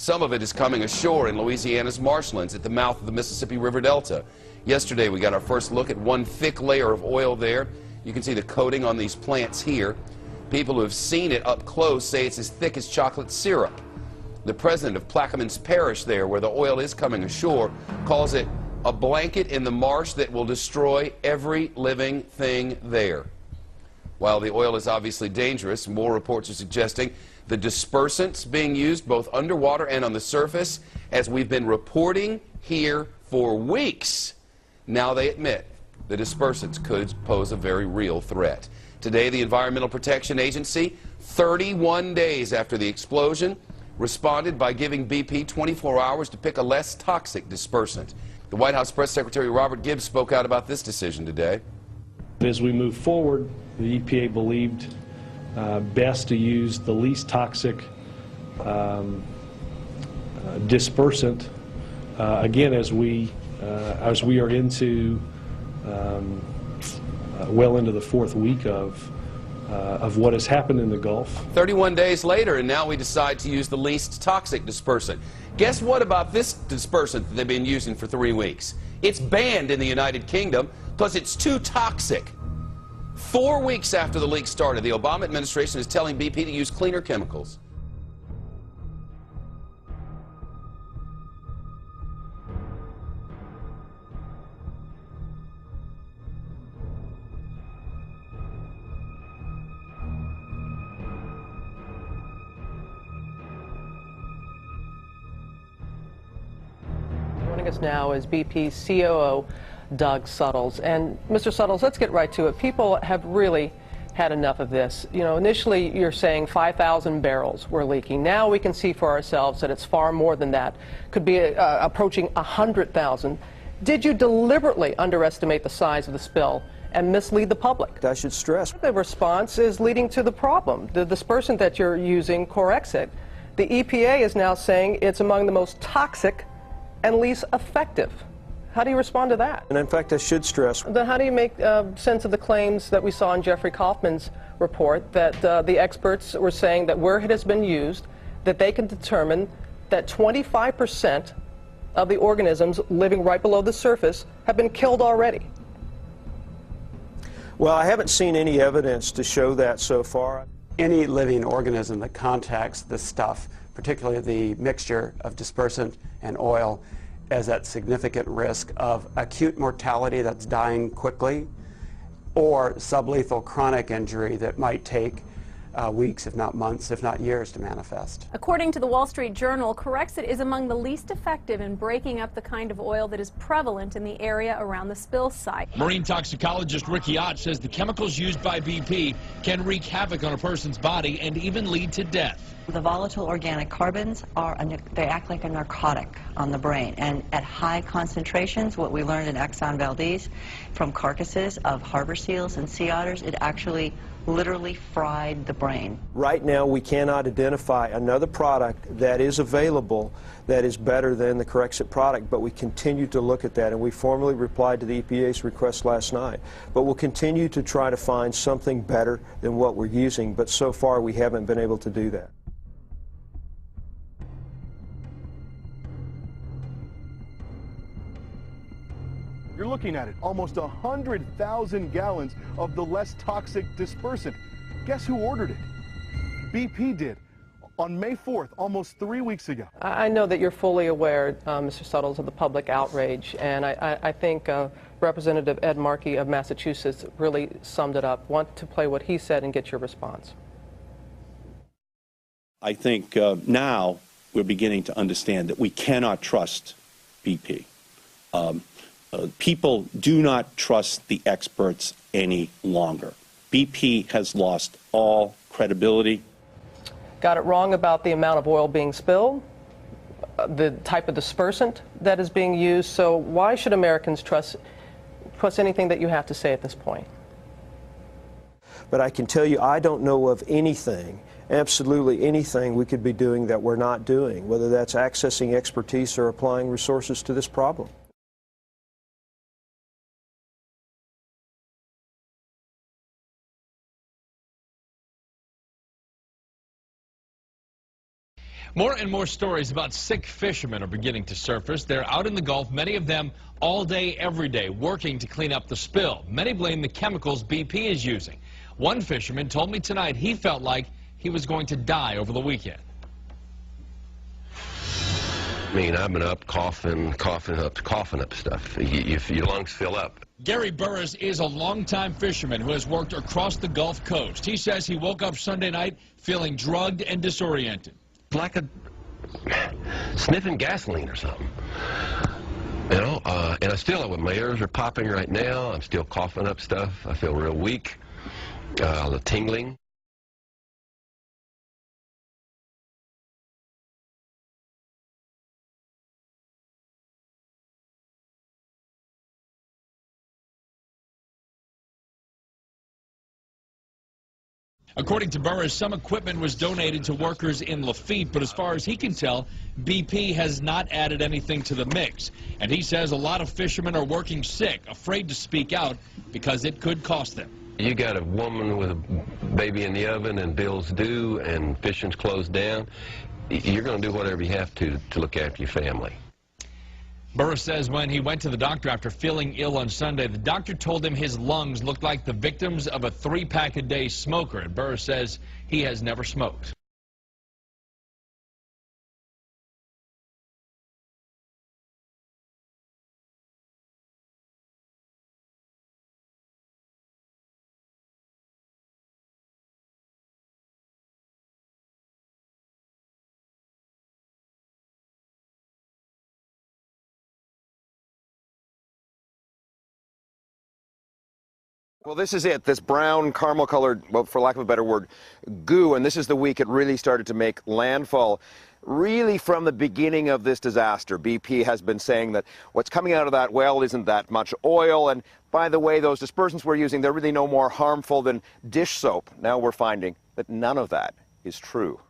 Some of it is coming ashore in Louisiana's marshlands at the mouth of the Mississippi River Delta. Yesterday, we got our first look at one thick layer of oil there. You can see the coating on these plants here. People who have seen it up close say it's as thick as chocolate syrup. The president of Plaquemines Parish there, where the oil is coming ashore, calls it a blanket in the marsh that will destroy every living thing there. While the oil is obviously dangerous, more reports are suggesting the dispersants being used both underwater and on the surface, as we've been reporting here for weeks. Now they admit the dispersants could pose a very real threat. Today, the Environmental Protection Agency, 31 days after the explosion, responded by giving BP 24 hours to pick a less toxic dispersant. The White House Press Secretary Robert Gibbs spoke out about this decision today. As we move forward, the EPA believed best to use the least toxic dispersant. Again, as we are into well into the fourth week of what has happened in the Gulf. 31 days later, and now we decide to use the least toxic dispersant. Guess what about this dispersant that they've been using for 3 weeks? It's banned in the United Kingdom, plus it's too toxic. 4 weeks after the leak started, the Obama administration is telling BP to use cleaner chemicals. Joining us now is BP's COO, Doug Suttles. And Mr. Suttles, let's get right to it. People have really had enough of this. You know, initially you're saying 5,000 barrels were leaking. Now we can see for ourselves that it's far more than that. Could be approaching 100,000. Did you deliberately underestimate the size of the spill and mislead the public? I should stress The response is leading to the problem. The dispersant that you're using, Corexit, the EPA is now saying it's among the most toxic and least effective. How do you respond to that? And in fact, I should stress. Then how do you make sense of the claims that we saw in Jeffrey Kaufman's report that the experts were saying that where it has been used, that they can determine that 25% of the organisms living right below the surface have been killed already? Well, I haven't seen any evidence to show that so far. Any living organism that contacts this stuff, particularly the mixture of dispersant and oil, is at significant risk of acute mortality that's dying quickly, or sublethal chronic injury that might take weeks, if not months, if not years to manifest. According to the Wall Street Journal, Corexit is among the least effective in breaking up the kind of oil that is prevalent in the area around the spill site. Marine toxicologist Ricky Ott says the chemicals used by BP can wreak havoc on a person's body and even lead to death. The volatile organic carbons they act like a narcotic on the brain, and at high concentrations, what we learned in Exxon Valdez from carcasses of harbor seals and sea otters, it actually literally fried the brain. Right now, we cannot identify another product that is available that is better than the Corexit product, but we continue to look at that, and we formally replied to the EPA's request last night. But we'll continue to try to find something better than what we're using, but so far we haven't been able to do that. You're looking at it, almost 100,000 gallons of the less toxic dispersant. Guess who ordered it? BP did on May 4th, almost 3 weeks ago. I know that you're fully aware, Mr. Suttles, of the public outrage, and I think Representative Ed Markey of Massachusetts really summed it up. Want to play what he said and get your response. I think now we're beginning to understand that we cannot trust BP. People do not trust the experts any longer. BP has lost all credibility. Got it wrong about the amount of oil being spilled, the type of dispersant that is being used. So why should Americans trust anything that you have to say at this point? But I can tell you, I don't know of anything, absolutely anything we could be doing that we're not doing, whether that's accessing expertise or applying resources to this problem. More and more stories about sick fishermen are beginning to surface. They're out in the Gulf, many of them all day, every day, working to clean up the spill. Many blame the chemicals BP is using. One fisherman told me tonight he felt like he was going to die over the weekend. I mean, I've been up coughing up stuff. Your lungs fill up. Gary Burris is a longtime fisherman who has worked across the Gulf Coast. He says he woke up Sunday night feeling drugged and disoriented. Like a sniffing gasoline or something. You know, and I still, my ears are popping right now. I'm still coughing up stuff. I feel real weak, the tingling. According to Burris, some equipment was donated to workers in Lafitte, but as far as he can tell, BP has not added anything to the mix. And he says a lot of fishermen are working sick, afraid to speak out because it could cost them. You got a woman with a baby in the oven and bills due and fishing's closed down. You're going to do whatever you have to look after your family. Burris says when he went to the doctor after feeling ill on Sunday, the doctor told him his lungs looked like the victims of a 3-pack-a-day smoker. And Burris says he has never smoked. Well, this is it, this brown caramel colored, well, for lack of a better word, goo, and this is the week it really started to make landfall. Really from the beginning of this disaster, BP has been saying that what's coming out of that well isn't that much oil, and by the way, those dispersants we're using, they're really no more harmful than dish soap. Now we're finding that none of that is true.